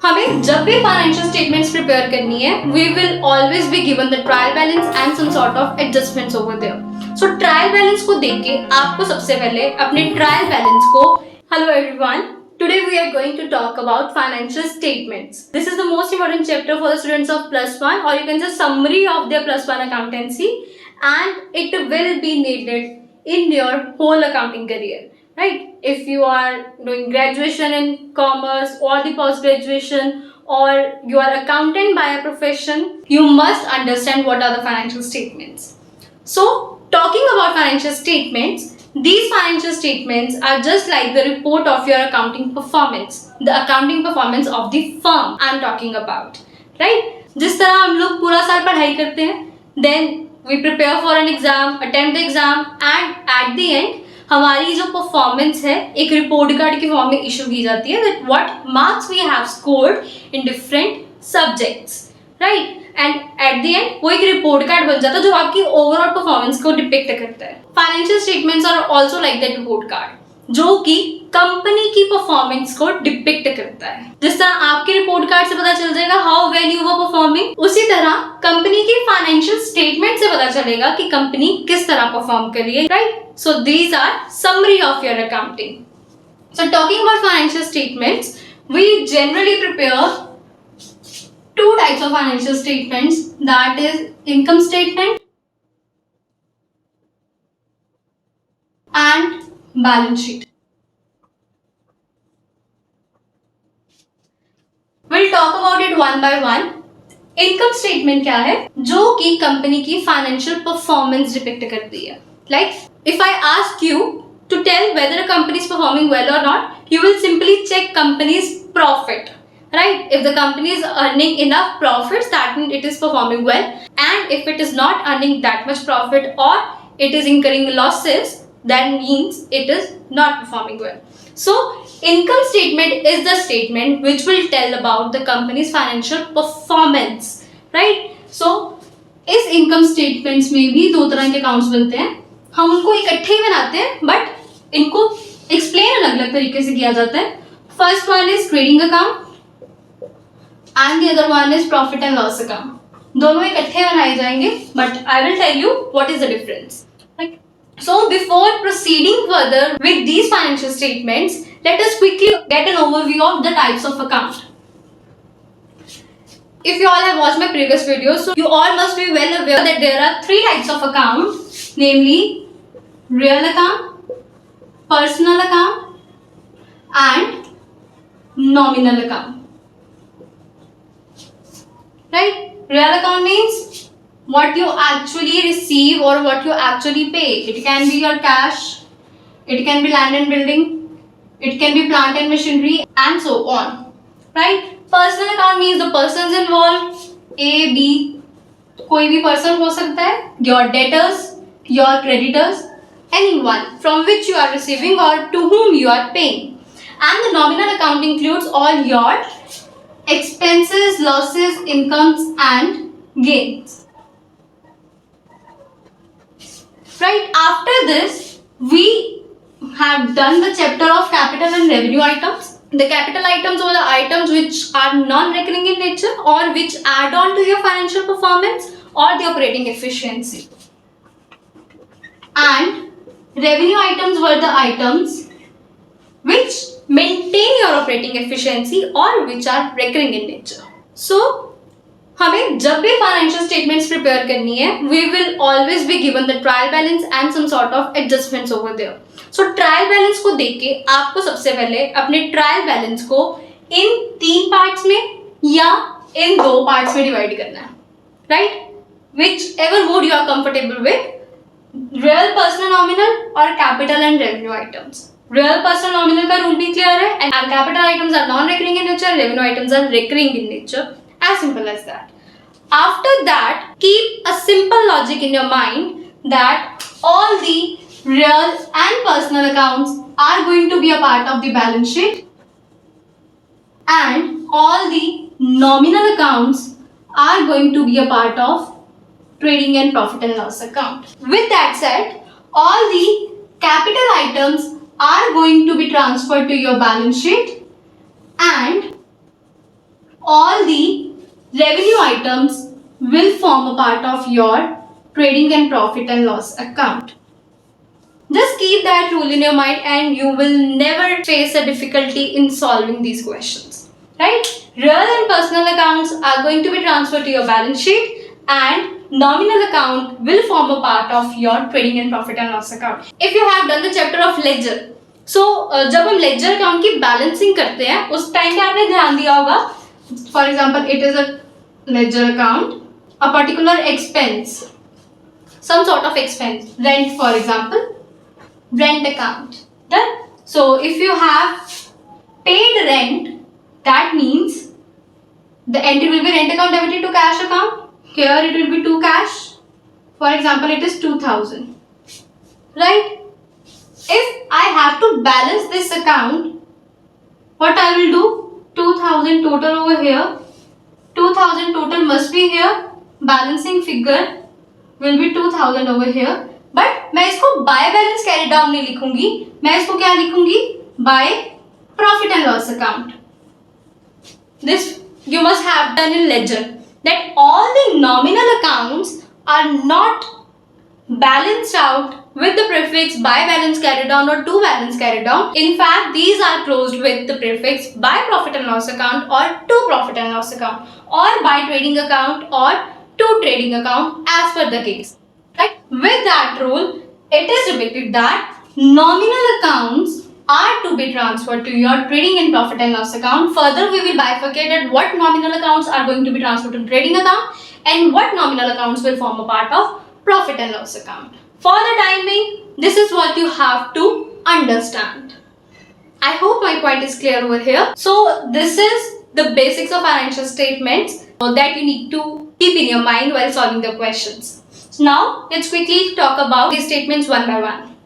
हमें जब भी फाइनेंशियल स्टेटमेंट्स प्रिपेयर करनी है, we will always be given the trial balance and some sort of adjustments over there. So trial balance को देख के आपको सबसे पहले अपने ट्रायल बैलेंस को, hello everyone, today we are going to talk about financial statements. This is the most important chapter for the students of plus 1, or you can say summary of their plus 1 accountancy, and it will be needed in your whole accounting career. Right? If you are doing graduation in commerce or the post graduation, or you are accountant by a profession, you must understand what are the financial statements. So, talking about financial statements, these financial statements are just like the report of your accounting performance, the accounting performance of the firm I am talking about, right? जिस तरह हम लोग पूरा साल पढ़ाई करते हैं, then we prepare for an exam, attempt the exam, and at the end हमारी जो परफॉर्मेंस है एक रिपोर्ट कार्ड के फॉर्म में इशू की जाती है, that what marks we have scored in different subjects, right? And at the end वो एक रिपोर्ट कार्ड बन जाता है जो आपकी ओवरऑल परफॉर्मेंस को डिपिक्ट करता है। Financial statements are also like that report card, जो कि कंपनी की परफॉर्मेंस को डिपिक्ट करता है। जिस तरह आपके रिपोर्ट कार्ड से पता चल जाएगा how well you were performing, उसी तरह कंपनी की फाइनेंशियल स्टेटमेंट से पता चलेगा कि कंपनी किस तरह परफॉर्म कर रही है, right? So these are summary of your accounting. So talking about financial statements, we generally prepare two types of financial statements, that is income statement and balance sheet. We'll talk about it one by one. Income statement क्या है? जो कि company की financial performance depict करती है. Like if I ask you to tell whether a company is performing well or not, you will simply check company's profit. Right? If the company is earning enough profits, that means it is performing well. And if it is not earning that much profit or it is incurring losses, that means it is not performing well. So, income statement is the statement which will tell about the company's financial performance. Right? So, इस income statements में भी दो तरह के accounts बनते हैं. हम उनको इकट्ठे ही बनाते हैं, but इनको explain अलग-अलग तरीके से किया जाता है. First one is trading account. And the other one is profit and loss account. दोनों इकट्ठे बनाए जाएंगे, but I will tell you what is the difference. Right? So before proceeding further with these financial statements, let us quickly get an overview of the types of account. If you all have watched my previous videos, so you all must be well aware that there are three types of account, namely real account, personal account, and nominal account. Right? Real account means what you actually receive or what you actually pay. It can be your cash, it can be land and building, it can be plant and machinery, and so on. Right? Personal account means the persons involved, A, B, कोई भी person हो सकता है, your debtors, your creditors, anyone from which you are receiving or to whom you are paying. And the nominal account includes all your expenses, losses, incomes, and gains. Right? After this, we have done the chapter of capital and revenue items. The capital items are the items which are non-recurring in nature or which add on to your financial performance or the operating efficiency. And revenue items were the items which maintain your operating efficiency or which are recurring in nature. So, हमें जब भी financial statements prepare करनी है, we will always be given the trial balance and some sort of adjustments over there. So, trial balance को देख के आपको सबसे पहले अपने trial balance को इन 3 parts में या इन 2 parts में divide करना है, right? Whichever mode you are comfortable with, real, personal, nominal or capital and revenue items. Real, personal, nominal का रूल भी क्लियर है, and capital items are non-recurring in nature, revenue items are recurring in nature. As simple as that. After that, keep a simple logic in your mind that all the real and personal accounts are going to be a part of the balance sheet, and all the nominal accounts are going to be a part of trading and profit and loss account. With that said, all the capital items are going to be transferred to your balance sheet, and all the revenue items will form a part of your trading and profit and loss account. Just keep that rule in your mind and you will never face a difficulty in solving these questions. Right? Real and personal accounts are going to be transferred to your balance sheet and nominal account will form a part of your trading and profit and loss account. If you have done the chapter of ledger, so जब हम ledger account की balancing करते हैं उस time पे आपने ध्यान दिया होगा, for example it is a ledger account, a particular expense, some sort of expense, rent for example, rent account. Done. So if you have paid rent, that means the entry will be rent account debited to cash account. Here it will be to cash. For example, it is 2000. Right? If I have to balance this account, what I will do? 2000 total over here. 2000 total must be here. Balancing figure will be 2000 over here. But मैं इसको by balance carry down नहीं लिखूंगी. मैं इसको क्या लिखूंगी? By profit and loss account. This you must have done in ledger. That all the nominal accounts are not balanced out with the prefix by balance carried down or to balance carried down. In fact, these are closed with the prefix by profit and loss account or to profit and loss account or by trading account or to trading account as per the case. Right? With that rule, it is depicted that nominal accounts are to be transferred to your trading and profit and loss account. Further, we will bifurcate at what nominal accounts are going to be transferred to trading account and what nominal accounts will form a part of profit and loss account. For the time being, this is what you have to understand. I hope my point is clear over here. So this is the basics of financial statements that you need to keep in your mind while solving the questions. So now let's quickly talk about these statements one by one.